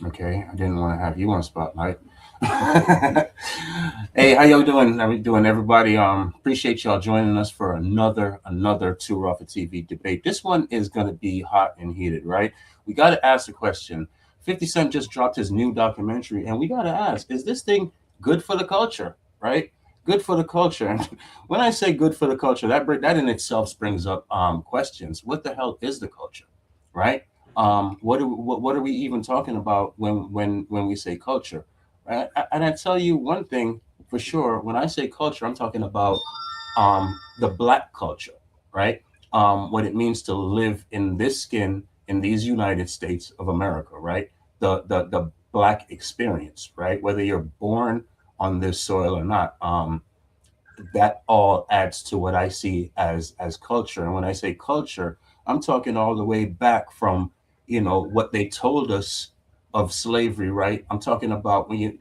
Okay, I didn't want to have you on spotlight. Hey, how y'all doing? How we doing, everybody? Appreciate y'all joining us for another Two Raw for TV debate. This one is gonna be hot and heated, right? We got to ask the question. 50 Cent just dropped his new documentary, and we got to ask: is this thing good for the culture? Right? Good for the culture. And when I say good for the culture, that in itself brings up questions. What the hell is the culture? Right? What are we even talking about when we say culture? Right? And I tell you one thing for sure. When I say culture, I'm talking about the black culture, right? What it means to live in this skin in these United States of America, right? The black experience, right? Whether you're born on this soil or not, that all adds to what I see as culture. And when I say culture, I'm talking all the way back from what they told us of slavery, right? I'm talking about I'm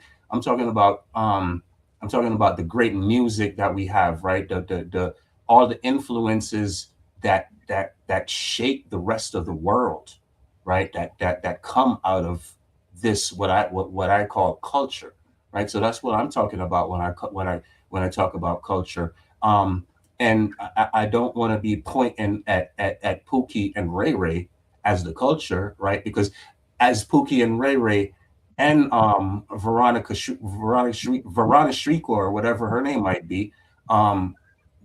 talking about the great music that we have, right? The all the influences that shape the rest of the world, right? That come out of this what I call culture, right? So that's what I'm talking about when I talk about culture. Um, and I don't want to be pointing at Pookie and Ray Ray as the culture, right? Because as Pookie and Ray Ray and Veronica Shrieko or whatever her name might be, um,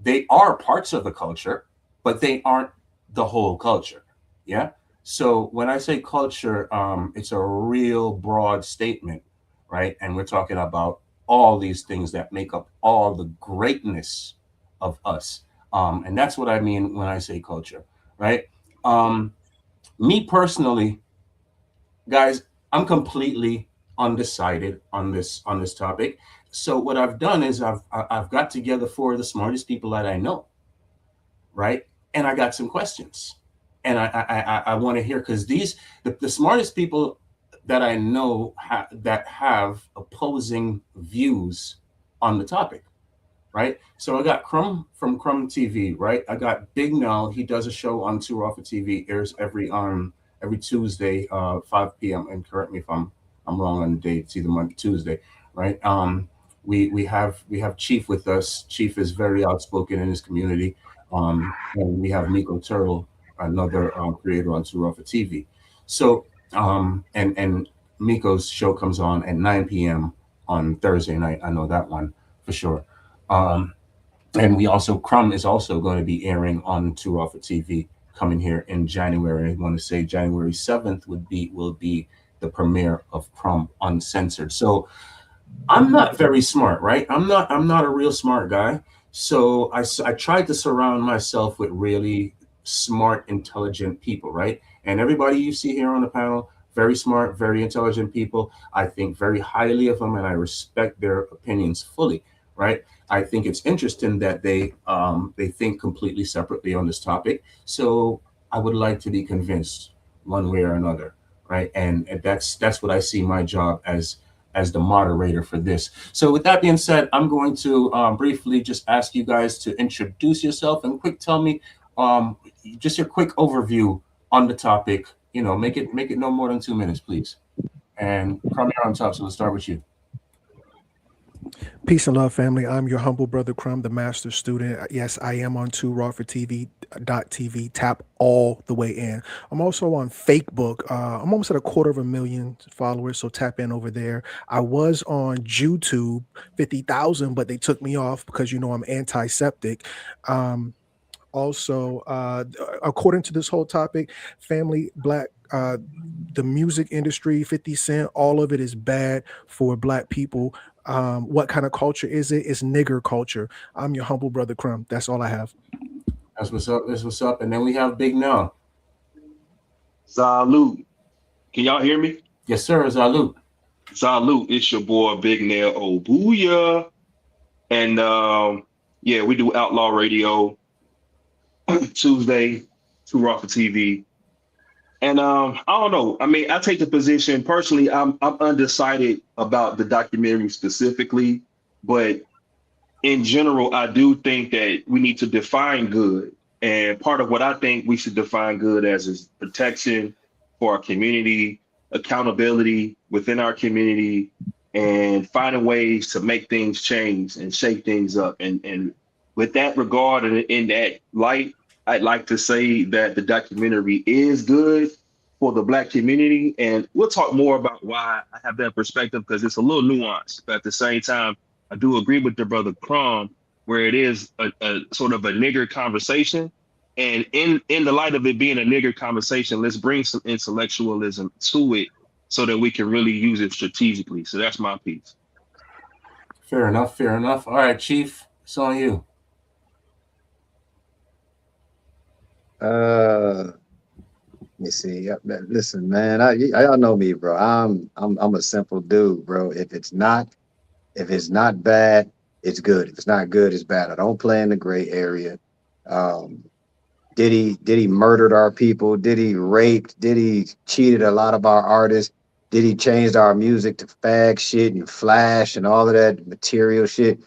they are parts of the culture, but they aren't the whole culture. Yeah. So when I say culture, it's a real broad statement, right? And we're talking about all these things that make up all the greatness of us. And that's what I mean when I say culture, right? Um, Me personally, guys, I'm completely undecided on this topic. So what I've done is I've got together four of the smartest people that I know, right? And I got some questions, and I want to hear because the smartest people that I know that have opposing views on the topic, right? So I got Crumb from CrumbTV, right? I got Big Nel. He does a show on Two Raw for TV. Airs every Tuesday, 5 p.m. And correct me if I'm wrong on the date. It's either Monday, Tuesday, right? We have Chief with us. Chief is very outspoken in his community. And we have Mikko Turtle, another creator on Two Raw for TV. So and Miko's show comes on at 9 p.m. on Thursday night. I know that one for sure. Um, and we also Crumb is also going to be airing on Two Raw for TV coming here in January. I want to say January 7th will be the premiere of Crumb Uncensored. So I'm not very smart, right? I'm not a real smart guy. So I tried to surround myself with really smart, intelligent people, right? And everybody you see here on the panel, very smart, very intelligent people. I think very highly of them, and I respect their opinions fully, right? I think it's interesting that they think completely separately on this topic. So I would like to be convinced one way or another, right? And that's what I see my job as the moderator for this. So with that being said, I'm going to briefly just ask you guys to introduce yourself and quick tell me um, just your quick overview on the topic. Make it no more than 2 minutes, please. And Crumb, you're on top, so let's start with you. Peace and love, family. I'm your humble brother, Crumb, the master student. Yes, I am on 2 Raw for TV. Tap all the way in. I'm also on Facebook. I'm almost at a quarter of a million followers, so tap in over there. I was on YouTube, 50,000, but they took me off because I'm antiseptic. Um, also, according to this whole topic, family, black, the music industry, 50 Cent, all of it is bad for black people. What kind of culture is it? It's nigger culture. I'm your humble brother, Crumb. That's all I have. That's what's up. That's what's up. And then we have Big Now. Salute. Can y'all hear me? Yes, sir. Salute. Salute. It's your boy Big Nel. Oh, booyah. And yeah, we do Outlaw Radio Tuesday, Two Raw for TV. And I don't know. I mean, I take the position personally. I'm undecided about the documentary specifically, but in general, I do think that we need to define good. And part of what I think we should define good as is protection for our community, accountability within our community and finding ways to make things change and shake things up. And with that regard and in that light, I'd like to say that the documentary is good for the Black community. And we'll talk more about why I have that perspective because it's a little nuanced. But at the same time, I do agree with the brother Crumb, where it is a sort of a nigger conversation. And in the light of it being a nigger conversation, let's bring some intellectualism to it so that we can really use it strategically. So that's my piece. Fair enough. Fair enough. All right, Chief, it's on you. Let me see. Listen, man, y'all know me, bro. I'm a simple dude, bro. If it's not bad, it's good. If it's not good, it's bad. I don't play in the gray area. Diddy murdered our people. Diddy raped. Diddy cheated a lot of our artists. Diddy changed our music to fag shit and flash and all of that material shit.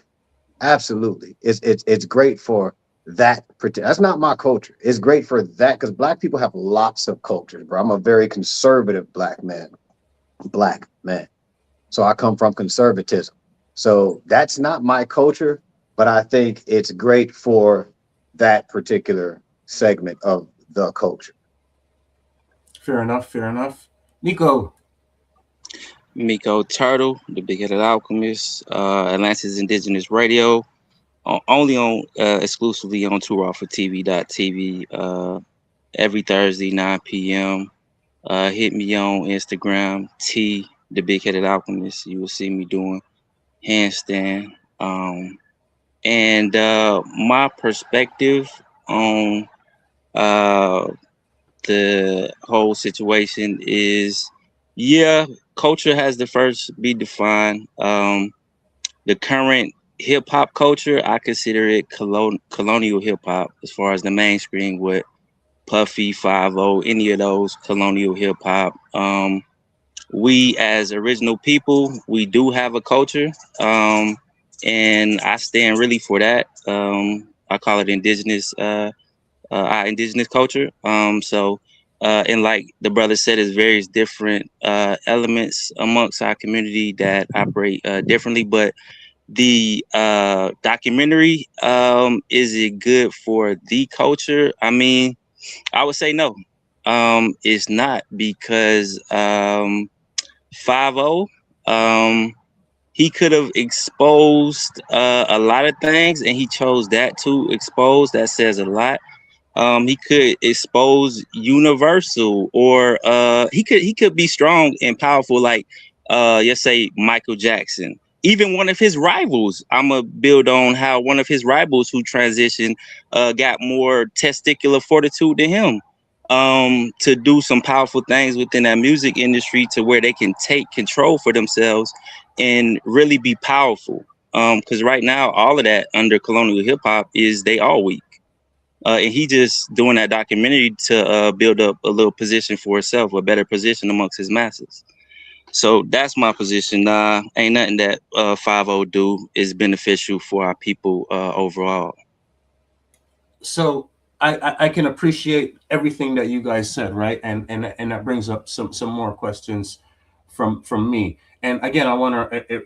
Absolutely, it's great for that. That's not my culture. It's great for that because Black people have lots of cultures, bro. I'm a very conservative black man. So I come from conservatism. So that's not my culture, but I think it's great for that particular segment of the culture. Fair enough. Fair enough. Mikko. Mikko Turtle, the Big-Headed Alchemist, Atlantis Indigenous Radio, only on exclusively on TV, every Thursday 9 p.m. Hit me on Instagram, the Big-Headed Alchemist. You will see me doing handstand. And my perspective on the whole situation is, yeah, culture has to first be defined. The current hip hop culture, I consider it colonial hip hop as far as the mainstream with Puffy, 5-0, any of those colonial hip hop. We as original people, we do have a culture, and I stand really for that. I call it indigenous, our indigenous culture. And like the brother said, there's various different elements amongst our community that operate differently. But the documentary, is it good for the culture? I mean, I would say no. It's not because 5-0, he could have exposed a lot of things, and he chose that to expose. That says a lot. He could expose Universal, or he could be strong and powerful, like let's say Michael Jackson. Even one of his rivals, I'm gonna build on how one of his rivals who transitioned got more testicular fortitude than him, to do some powerful things within that music industry to where they can take control for themselves and really be powerful. Because right now, all of that under colonial hip hop is they all weak. And he just doing that documentary to build up a little position for himself, a better position amongst his masses. So that's my position. Ain't nothing that 5-0 do is beneficial for our people overall. So I can appreciate everything that you guys said, right? And that brings up some more questions from me. And again, I want to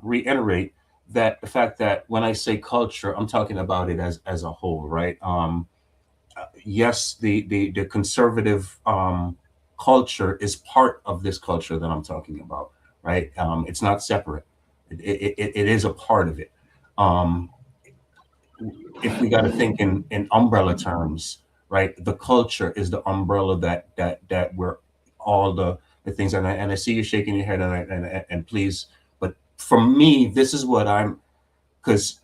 reiterate that the fact that when I say culture, I'm talking about it as a whole, right? Yes, the conservative culture is part of this culture that I'm talking about, right? It's not separate. It is a part of it. If we got to think in umbrella terms, right? The culture is the umbrella that we're all the things. And I see you shaking your head, and please, but for me, this is what I'm, because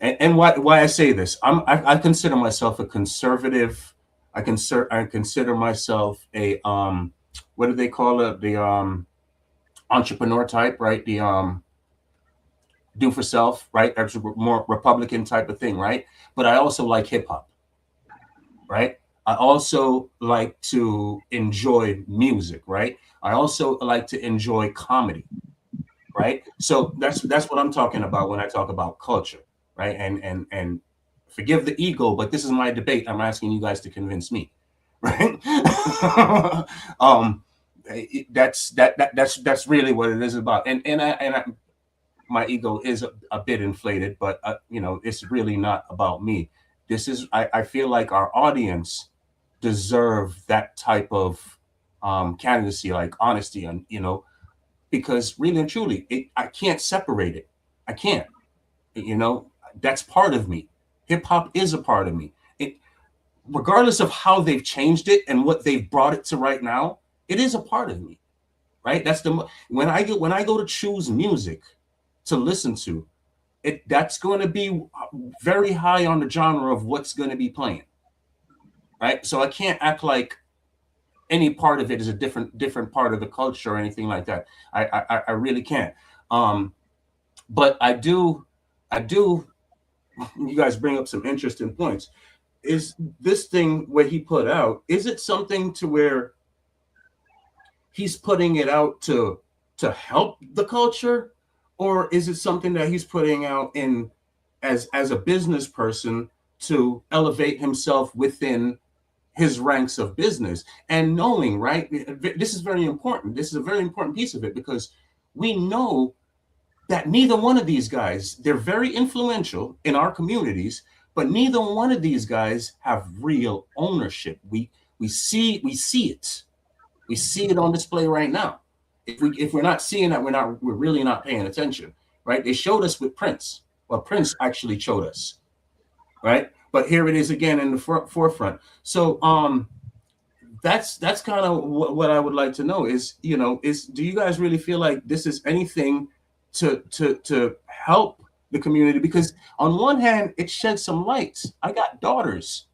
and why I say this, I consider myself a conservative. I consider myself a what do they call it? The entrepreneur type, right? The do for self, right? That's a more Republican type of thing, right? But I also like hip hop, right? I also like to enjoy music, right? I also like to enjoy comedy, right? So that's what I'm talking about when I talk about culture, right? And forgive the ego, but this is my debate. I'm asking you guys to convince me, right? That's really what it is about. And my ego is a bit inflated, but you know, it's really not about me. This is I feel like our audience deserve that type of candidacy, like honesty, and you know, because really and truly, I can't separate it. I can't. You know, that's part of me. Hip hop is a part of me. It, regardless of how they've changed it and what they've brought it to right now, it is a part of me. Right. That's the when I go to choose music to listen to, that's going to be very high on the genre of what's going to be playing. Right. So I can't act like any part of it is a different part of the culture or anything like that. I really can't. But I do. You guys bring up some interesting points. Is this thing what he put out? Is it something to where he's putting it out to help the culture, or is it something that he's putting out in as a business person to elevate himself within his ranks of business? And knowing, right, this is very important. This is a very important piece of it, because we know that neither one of these guys, they're very influential in our communities, but neither one of these guys have real ownership. We see it. We see it on display right now. If we're not seeing that, we're really not paying attention, right? They showed us with Prince. Well, Prince actually showed us, right? But here it is again in the forefront. So that's kind of what I would like to know is, you know, do you guys really feel like this is anything to help the community? Because on one hand, it sheds some light. I got daughters,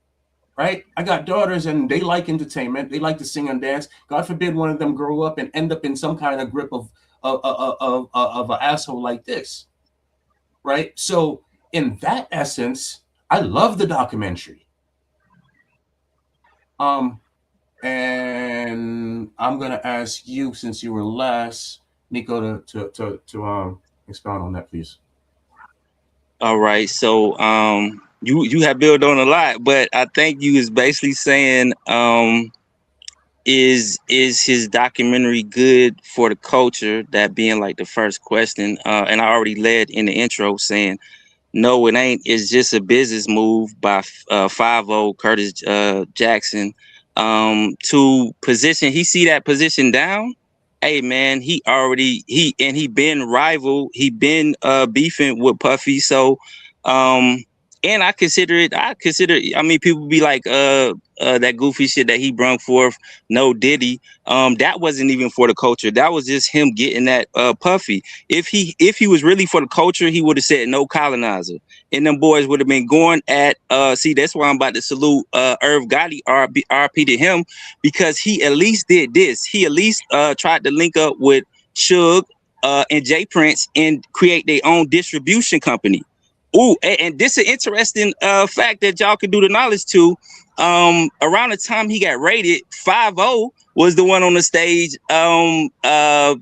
right? I got daughters, and they like entertainment. They like to sing and dance. God forbid one of them grow up and end up in some kind of grip of an asshole like this, right? So in that essence, I love the documentary. And I'm gonna ask you, since you were last, Nico, to expound on that, please. All right. So you have built on a lot, but I think you is basically saying is his documentary good for the culture, that being like the first question. And I already led in the intro saying no, it ain't. It's just a business move by 5-0 Curtis Jackson to position. He see that position down. Hey man, he been rival. He been beefing with Puffy. So and I mean, people be like that goofy shit that he brung forth, no Diddy. That wasn't even for the culture. That was just him getting that Puffy. If he was really for the culture, he would have said no colonizer. And them boys would have been going at see, that's why I'm about to salute Irv Gotti, RP to him, because he at least did this. He at least tried to link up with Suge and Jay Prince and create their own distribution company. Ooh, and this is an interesting fact that y'all can do the knowledge to. Around the time he got raided, 5-0 was the one on the stage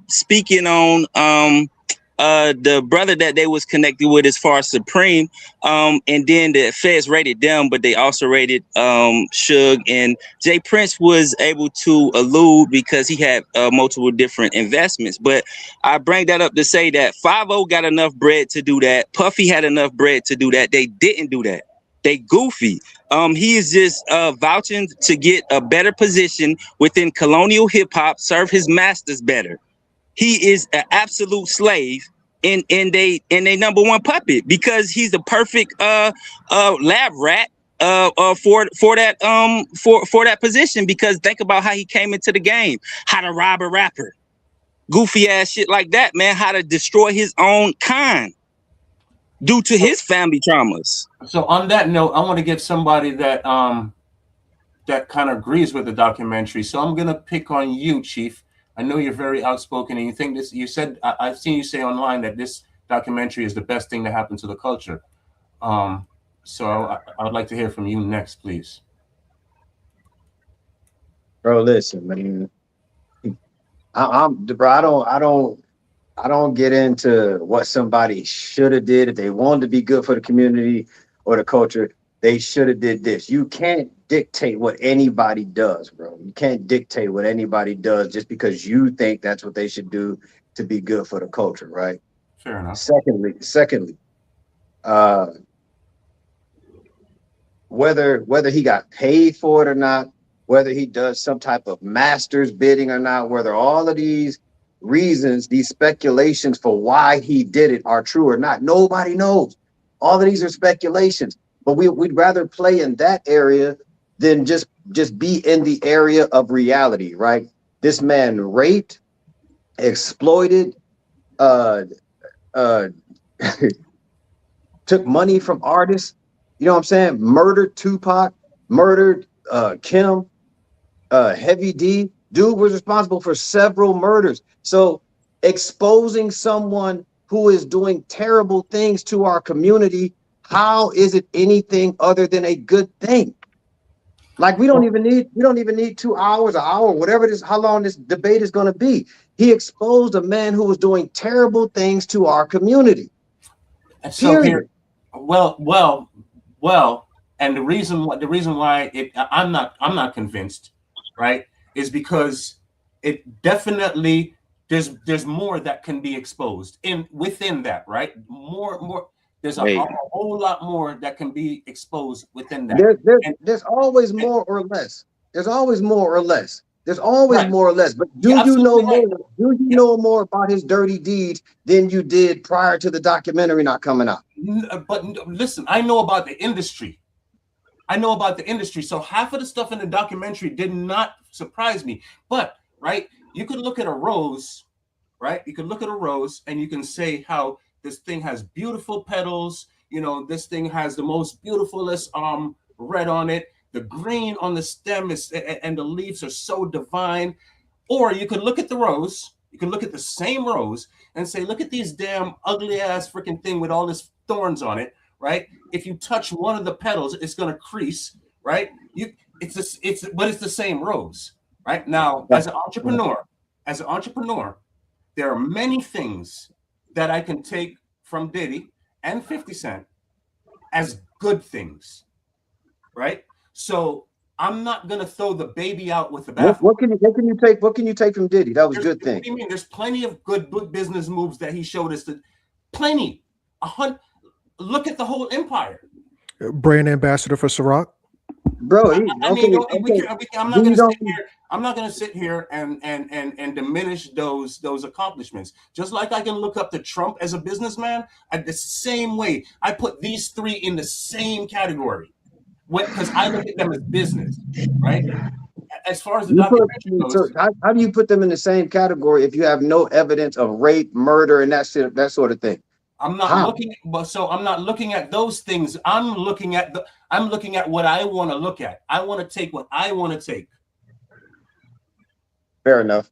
speaking on the brother that they was connected with as far as Supreme. And then the feds raided them, but they also raided Suge, and Jay Prince was able to elude because he had multiple different investments. But I bring that up to say that 5-0 got enough bread to do that. Puffy had enough bread to do that. They didn't do that. They goofy. He is just vouching to get a better position within colonial hip hop, serve his masters better. He is an absolute slave and they number one puppet, because he's the perfect lab rat for that position. Because think about how he came into the game, how to rob a rapper, goofy ass shit like that, man, how to destroy his own kind due to his family traumas. So on that note, I want to get somebody that that kind of agrees with the documentary. So I'm gonna pick on you, Chief. I know you're very outspoken, and you think this. You said I've seen you say online that this documentary is the best thing that happened to the culture. So I would like to hear from you next, please. Bro, listen, man. I don't get into what somebody should have did if they wanted to be good for the community or the culture. they should have did this. You can't dictate what anybody does, bro. You can't dictate what anybody does just because you think that's what they should do to be good for the culture, right? Fair enough. Secondly, whether he got paid for it or not, whether he does some type of master's bidding or not, whether all of these reasons, these speculations for why he did it are true or not, nobody knows. All of these are speculations, but we'd rather play in that area than just be in the area of reality, right? This man raped, exploited, took money from artists, you know what I'm saying? Murdered Tupac, murdered Kim, Heavy D. Dude was responsible for several murders. So exposing someone who is doing terrible things to our community, how is it anything other than a good thing? Like we don't even need 2 hours, an hour, whatever it is, how long this debate is going to be. He exposed a man who was doing terrible things to our community. So here, well, and the reason why I'm not convinced, right, is because it definitely there's more that can be exposed within that, right? More. There's a whole lot more that can be exposed within that. There's always more or less. There's always more or less. There's always more or less. But do you know more? Right. Do you know more about his dirty deeds than you did prior to the documentary not coming out? But listen, I know about the industry. So half of the stuff in the documentary did not surprise me. But right, you could look at a rose, right? You could look at a rose and you can say how this thing has beautiful petals. You know, this thing has the most beautifulest red on it. The green on the stem is, and the leaves are so divine. Or you could look at the rose. You can look at the same rose and say, look at these damn ugly ass freaking thing with all this thorns on it, right? If you touch one of the petals, it's gonna crease, right? But it's the same rose, right? Now, as an entrepreneur, there are many things that I can take from Diddy and 50 Cent as good things, right? So I'm not gonna throw the baby out with the bathwater. What can you take from Diddy? That was a good thing. What do you mean? There's plenty of good business moves that he showed us. Plenty. Look at the whole empire. Brand ambassador for Ciroc. Bro, I'm not gonna sit here and diminish those accomplishments. Just like I can look up to Trump as a businessman, the same way I put these three in the same category. Because I look at them as business, right? As far as the documentary goes, how do you put them in the same category if you have no evidence of rape, murder, and that sort of thing? I'm not looking at those things. I'm looking at what I want to look at. I want to take what I want to take. Fair enough.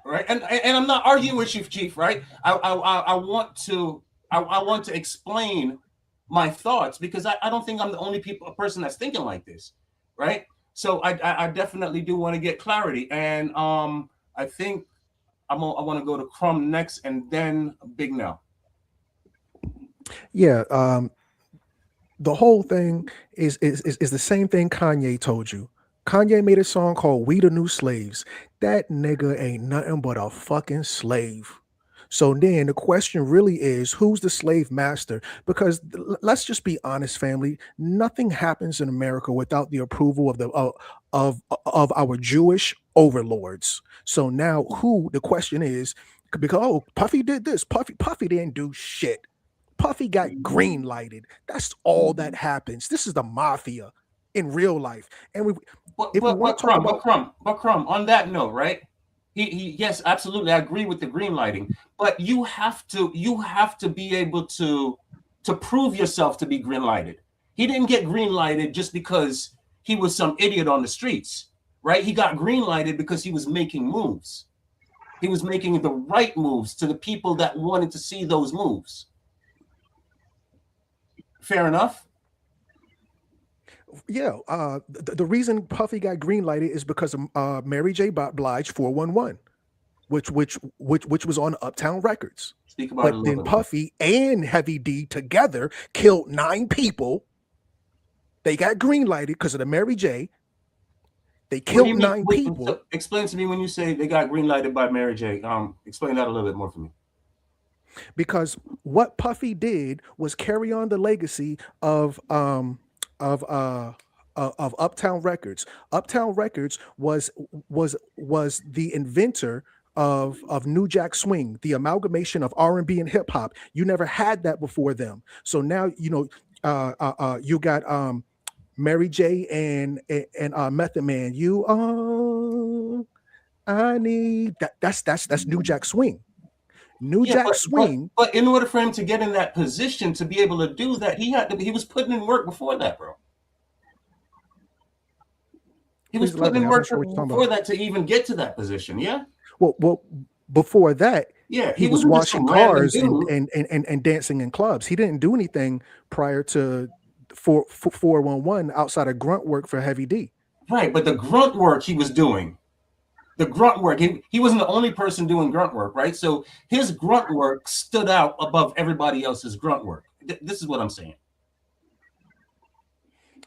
Right, and I'm not arguing with you, Chief. Right, I want to explain my thoughts because I don't think I'm the only person that's thinking like this, right? So I definitely do want to get clarity, and I think I want to go to Crumb next, and then Big Nel. Yeah, the whole thing is the same thing Kanye told you. Kanye made a song called "We the New Slaves." That nigga ain't nothing but a fucking slave. So then the question really is, who's the slave master? Because let's just be honest, family. Nothing happens in America without the approval of our Jewish overlords. So now, the question is, because Puffy did this, Puffy didn't do shit. Puffy got green lighted. That's all that happens. This is the mafia in real life. And Crumb, on that note, right? He yes, absolutely. I agree with the green lighting, but you have to be able to prove yourself to be green lighted. He didn't get green lighted just because he was some idiot on the streets, right? He got green lighted because he was making moves. He was making the right moves to the people that wanted to see those moves. Fair enough. Yeah, the reason Puffy got green lighted is because of Mary J. Blige 411, which was on Uptown Records. Speak about it a little then bit. Puffy and Heavy D together killed 9 people They got green lighted because of the Mary J. They What do killed you mean? 9 Wait, people. so explain to me when you say they got green lighted by Mary J. Explain that a little bit more for me. Because what Puffy did was carry on the legacy of of uh of Uptown Records. Uptown Records was the inventor of New Jack Swing, the amalgamation of R&B and hip hop. You never had that before them. So now you got Mary J and Method Man. I need that. That's New Jack Swing. New Yeah, Jack Swing. but in order for him to get in that position to be able to do that, he was putting in work before that, bro. He was Please putting elaborate. in I'm work not sure what you're talking before about. that to even get to that position. Yeah, Well, before that, yeah. he was wasn't just washing some random cars and, dude. and dancing in clubs. He didn't do anything prior to 411 outside of grunt work for Heavy D. Right, but the grunt work he was doing, the grunt work, he wasn't the only person doing grunt work, right? So his grunt work stood out above everybody else's grunt work. This is what I'm saying.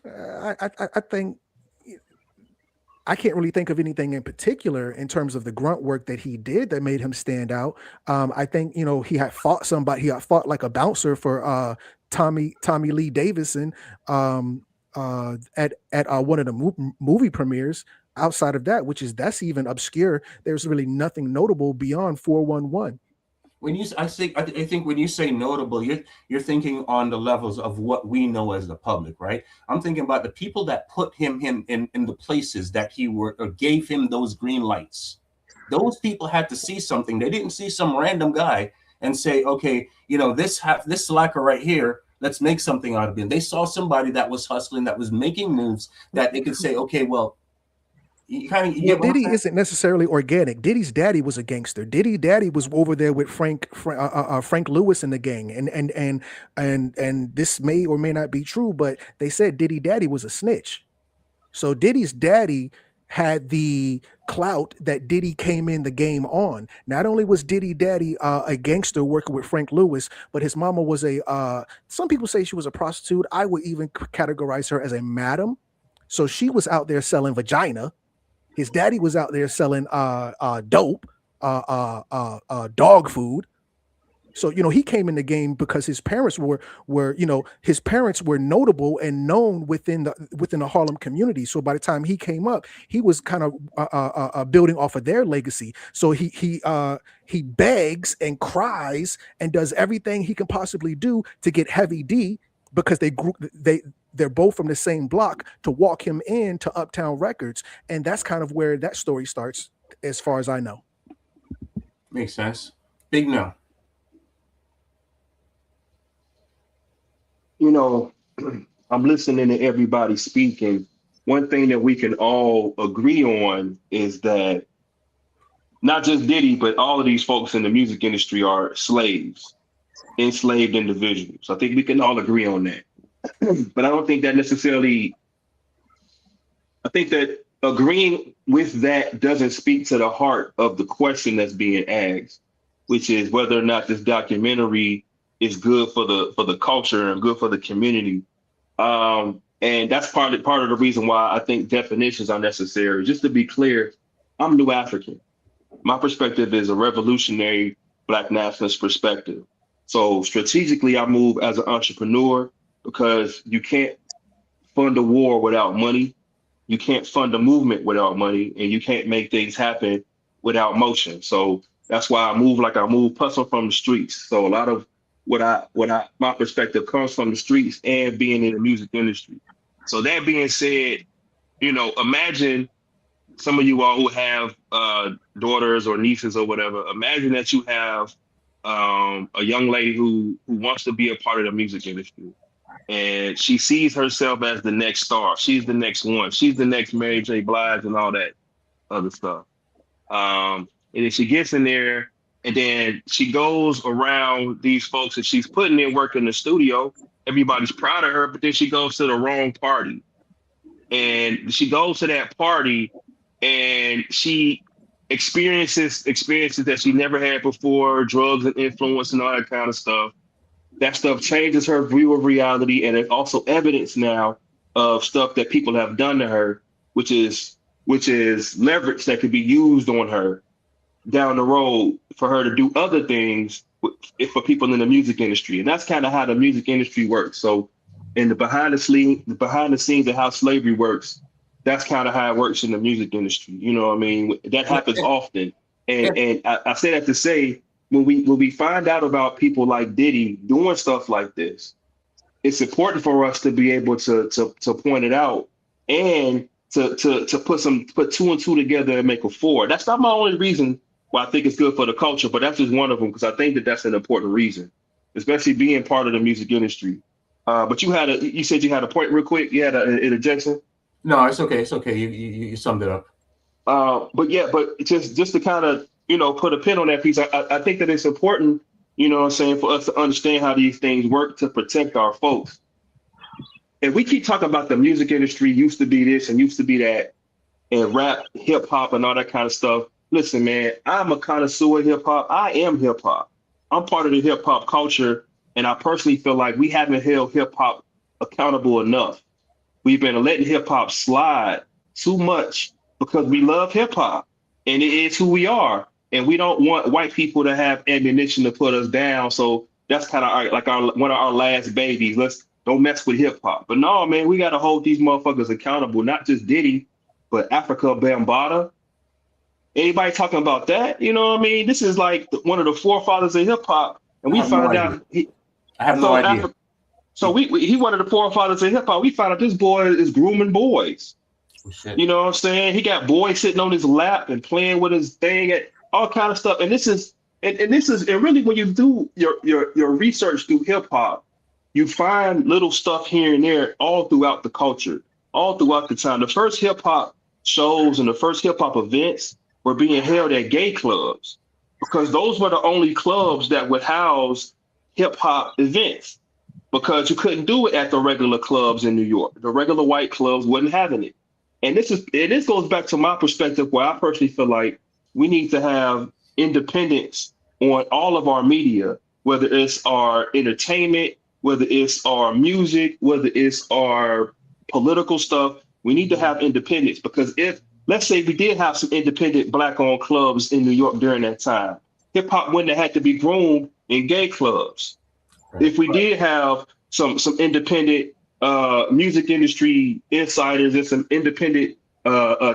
I think I can't really think of anything in particular in terms of the grunt work that he did that made him stand out. I think he had fought somebody. He had fought like a bouncer for Tommy Lee Davison at one of the movie premieres. Outside of that, that's even obscure. There's really nothing notable beyond 411. I think when you say notable, you're thinking on the levels of what we know as the public, right? I'm thinking about the people that put him in the places that he were or gave him those green lights. Those people had to see something. They didn't see some random guy and say, okay, this slacker right here, let's make something out of him. They saw somebody that was hustling, that was making moves, that they could say, okay, well, Diddy isn't necessarily organic. Diddy's daddy was a gangster. Diddy daddy was over there with Frank Lewis in the gang, and this may or may not be true, but they said Diddy daddy was a snitch. So Diddy's daddy had the clout that Diddy came in the game on. Not only was Diddy daddy a gangster working with Frank Lewis, but his mama was some people say she was a prostitute. I would even categorize her as a madam. So she was out there selling vagina. His daddy was out there selling dope, dog food. So he came in the game because his parents were notable and known within the Harlem community. So by the time he came up, he was kind of building off of their legacy. So he begs and cries and does everything he can possibly do to get Heavy D, because they're both from the same block, to walk him into Uptown Records. And that's kind of where that story starts, as far as I know. Makes sense. Big Nel. I'm listening to everybody speaking. One thing that we can all agree on is that not just Diddy, but all of these folks in the music industry are slaves, enslaved individuals. I think we can all agree on that. But I don't think that necessarily, I think that agreeing with that doesn't speak to the heart of the question that's being asked, which is whether or not this documentary is good for the culture and good for the community. And that's part of the reason why I think definitions are necessary. Just to be clear, I'm New African. My perspective is a revolutionary Black nationalist perspective. So strategically, I move as an entrepreneur, because you can't fund a war without money. You can't fund a movement without money, and you can't make things happen without motion. So that's why I move like I move, hustle from the streets. So a lot of my perspective comes from the streets and being in the music industry. So that being said, imagine some of you all who have daughters or nieces or whatever. Imagine that you have a young lady who wants to be a part of the music industry. And she sees herself as the next star. She's the next one. She's the next Mary J. Blige and all that other stuff. And then she gets in there, and then she goes around these folks that she's putting in work in the studio. Everybody's proud of her, but then she goes to the wrong party. And she goes to that party, and she experiences that she never had before, drugs and influence and all that kind of stuff. That stuff changes her view of reality, and it's also evidence now of stuff that people have done to her, which is leverage that could be used on her down the road for her to do other things for people in the music industry. And that's kind of how the music industry works. So in the behind the scenes of how slavery works, that's kind of how it works in the music industry. You know what I mean? That happens often. And I say that to say, when we find out about people like Diddy doing stuff like this, it's important for us to be able to point it out and to put two and two together and make a four. That's not my only reason why I think it's good for the culture, but that's just one of them, because I think that that's an important reason, especially being part of the music industry. But you said you had a point real quick. You had an interjection. No, it's okay. It's okay. You summed it up. But just to kind of, put a pin on that piece, I think that it's important, what I'm saying, for us to understand how these things work to protect our folks. If we keep talking about the music industry used to be this and used to be that, and rap, hip hop, and all that kind of stuff, listen, man, I'm a connoisseur of hip hop. I am hip hop. I'm part of the hip hop culture, and I personally feel like we haven't held hip hop accountable enough. We've been letting hip hop slide too much because we love hip hop, and it is who we are. And we don't want white people to have ammunition to put us down. So that's kind of like one of our last babies. Let's don't mess with hip hop. But no, man, we got to hold these motherfuckers accountable. Not just Diddy, but Africa Bambaataa. Anybody talking about that? You know what I mean? This is like one of the forefathers of hip hop, and we found out. I have no idea. So he one of the forefathers of hip hop. We found out this boy is grooming boys. Oh, you know what I'm saying? He got boys sitting on his lap and playing with his thing and all kind of stuff. And this is really, when you do your research through hip hop, you find little stuff here and there all throughout the culture, all throughout the time. The first hip hop shows and the first hip hop events were being held at gay clubs, because those were the only clubs that would house hip hop events, because you couldn't do it at the regular clubs in New York. The regular white clubs wasn't having it. And this goes back to my perspective, where I personally feel like we need to have independence on all of our media, whether it's our entertainment, whether it's our music, whether it's our political stuff. We need to have independence, because if, let's say, we did have some independent Black-owned clubs in New York during that time, hip hop wouldn't have had to be groomed in gay clubs. Right. If we did have some independent music industry insiders and some independent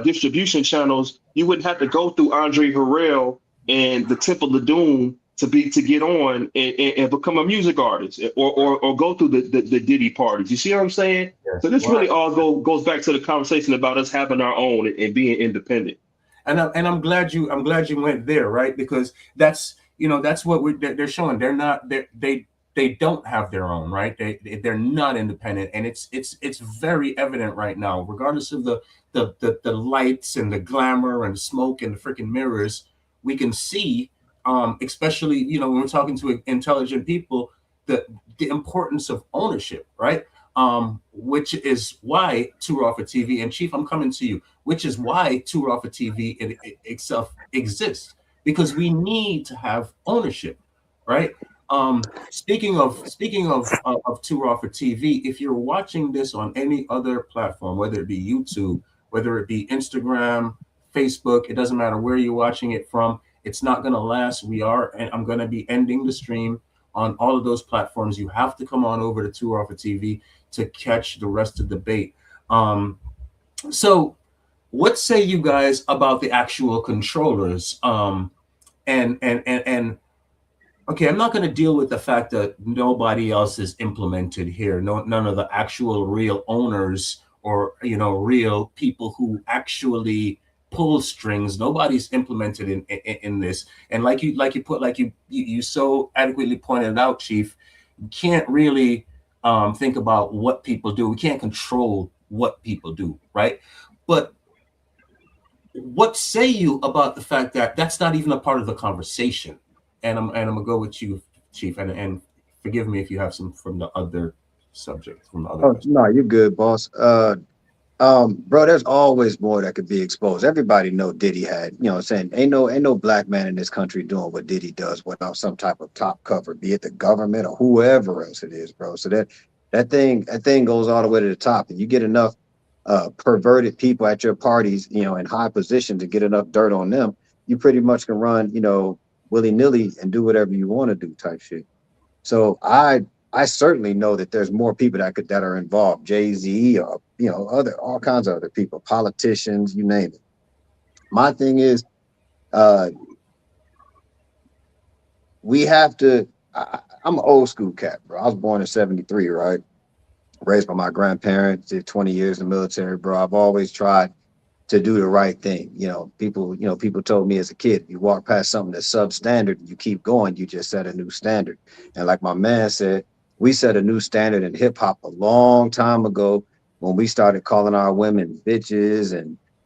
distribution channels, you wouldn't have to go through Andre Harrell and the Temple of Doom to get on and become a music artist, or go through the Diddy parties. You see what I'm saying? Yes. So this really all goes back to the conversation about us having our own and being independent. And I'm glad you went there, right? Because that's what they're showing. They don't have their own, right? They're not independent, and it's very evident right now, regardless of the lights and the glamour and the smoke and the freaking mirrors. We can see, especially when we're talking to intelligent people, the importance of ownership, right? Which is why Too Raw for TV, and Chief, I'm coming to you, which is why Too Raw for TV itself exists, because we need to have ownership, right? Speaking of Too Raw for TV, if you're watching this on any other platform, whether it be YouTube, whether it be Instagram, Facebook, it doesn't matter where you're watching it from, it's not going to last. I'm going to be ending the stream on all of those platforms. You have to come on over to Too Raw for TV to catch the rest of the debate. So what say you guys about the actual controllers? And okay, I'm not going to deal with the fact that nobody else is implemented here. None of the actual real owners or real people who actually pull strings. Nobody's implemented in this. And like you so adequately pointed out, Chief, you can't really think about what people do. We can't control what people do, right? But what say you about the fact that that's not even a part of the conversation? And I'm gonna go with you, Chief, and forgive me if you have some from the other subject, from the other. Oh, no, you're good, boss. Bro, there's always more that could be exposed. Everybody know Diddy had, what I'm saying, ain't no black man in this country doing what Diddy does without some type of top cover, be it the government or whoever else it is, bro. So That thing goes all the way to the top. And you get enough perverted people at your parties, you know, in high position to get enough dirt on them, you pretty much can run, you know, willy-nilly and do whatever you want to do type shit. So I certainly know that there's more people that are involved, Jay-Z or, you know, all kinds of other people, politicians, you name it. My thing is, we have to, I'm an old school cat, bro. I was born in 73, right? Raised by my grandparents, did 20 years in the military, bro. I've always tried to do the right thing. People told me as a kid, you walk past something that's substandard, you keep going, you just set a new standard. And like my man said, we set a new standard in hip hop a long time ago when we started calling our women bitches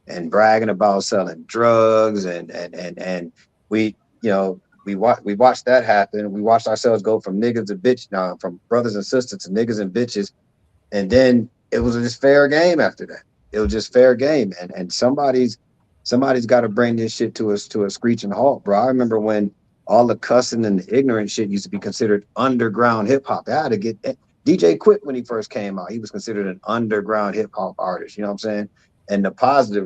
and bragging about selling drugs and we, you know, we watched that happen. We watched ourselves go from niggas to bitch, from brothers and sisters to niggas and bitches. And then it was just fair game after that. It was just fair game. And somebody's got to bring this shit to a screeching halt, bro. I remember when all the cussing and the ignorant shit used to be considered underground hip hop. I had to get DJ Quick when he first came out. He was considered an underground hip hop artist. You know what I'm saying? And the positive